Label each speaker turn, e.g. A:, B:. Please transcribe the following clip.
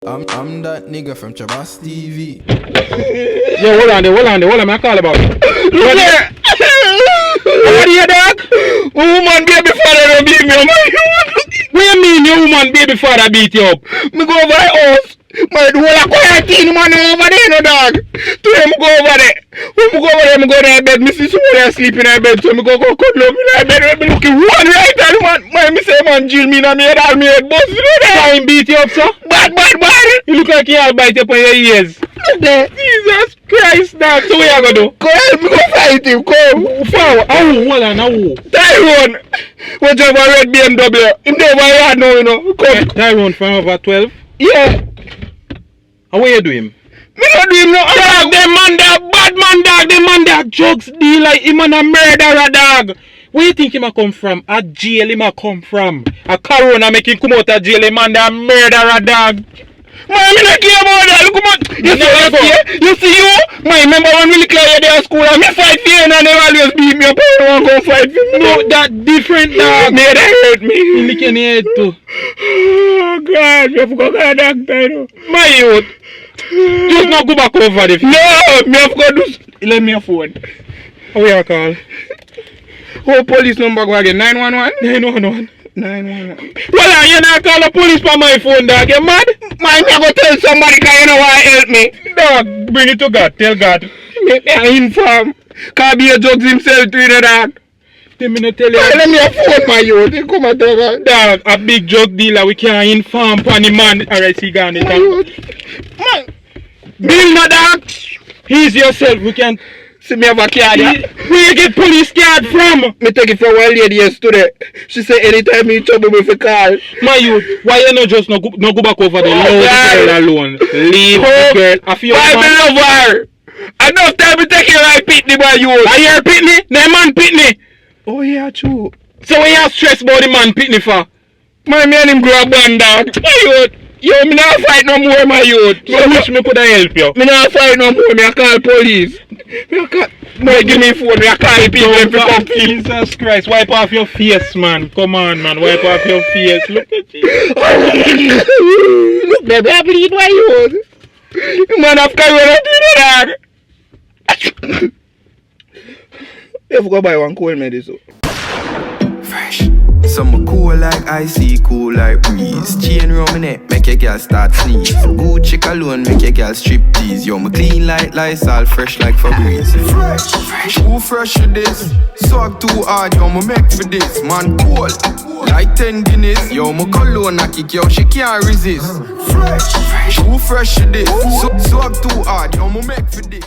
A: I'm that nigga from Chabas TV.
B: Yo, hold on, I call about it.
C: Look here! What do you dog? Woman baby father don't beat me up.
B: What you mean your woman baby father beat you up?
C: Me go over the house. My whole quarantine man over there no dog. Today me go over there. When me go over there, me go to bed. Me see somebody asleep in her bed. So me go cuddle up in her bed. Me looking one right and man me say man Jill me in my head all me head bust. You know that?
B: Time beat you up, sir?
C: Bad.
B: You look like you all bite up on your ears.
C: Look there.
B: Jesus Christ, dog. So what you gonna do?
C: Go help me go fight him. Come.
B: Hold on.
C: Tyrone. We drive a red BMW. Him never had no, you know. Come.
B: Tyrone from over 12.
C: Yeah.
B: And what you do him?
C: Me not do him no.
B: Dog, them man that bad man dog. Them man that drugs dealer. Him and a murderer dog. Where you think him a come from? A jail him a come from. A corona make him come out of jail. Him man that murderer dog.
C: Man, me not care about that. Look at you see you? Man, remember when we clear you there at school and me fight for you and they always beat me up and you want to go fight for me?
B: No, that different dog.
C: Me that hurt me.
B: You lick in the head too.
C: Oh God, me have to go to the doctor, you know.
B: My youth. Just not go back over the field.
C: No, me have to go do... Let me a phone.
B: How you call?
C: Whole police number go again? 911?
B: 911.
C: 911.
B: Well, you not call the police for my phone, dog. You mad?
C: Man, me go tell somebody because you know why help me.
B: Dog, bring it to God. Tell God.
C: Make me inform. Can't be a drugs himself to the dog.
B: Tell me not tell you.
C: Let me a phone, my youth. You come and tell me.
B: Dog, a big drug dealer. We can't inform on the man. Alright, see, gone it.
C: Man.
B: Bill, no dog. He's yourself. We can...
C: See me have a card.
B: Where you get police card from?
C: Me take it from one lady yesterday. She say anytime me trouble me for call.
B: My youth, why you not just no go back over the girl alone? Leave the girl. I feel
C: I love her. Enough time me take your right pitney, my youth.
B: I hear pitney? The man pitney.
C: Oh yeah, true.
B: So what you stress about the man pitney for?
C: My man him grab one dog. My youth. Yo, me not fight no more, my youth.
B: So wish me could help you.
C: Me not fight no more. Me I call police. No, give me phone. Me I call people.
B: Jesus Christ, wipe off your face, man. Come on, man, wipe off your face. Look at you.
C: Look, baby, I bleed my youth. Man, I've carried a dog. You have to go buy one cold medicine.
A: Fresh. Some cool like icy, cool like breeze. Chain round my neck, make your girl start sneeze. Gucci cologne, make your girl strip tease. Yo, me clean like Lysol, fresh like Febreze. Fresh, who fresh with this? Suck too hard, yo, me make for this. Man, cool, like 10 Guinness. Yo, me cologne, I kick, yo, she can't resist. Fresh, who fresh with this? Suck too hard, yo, me make for this.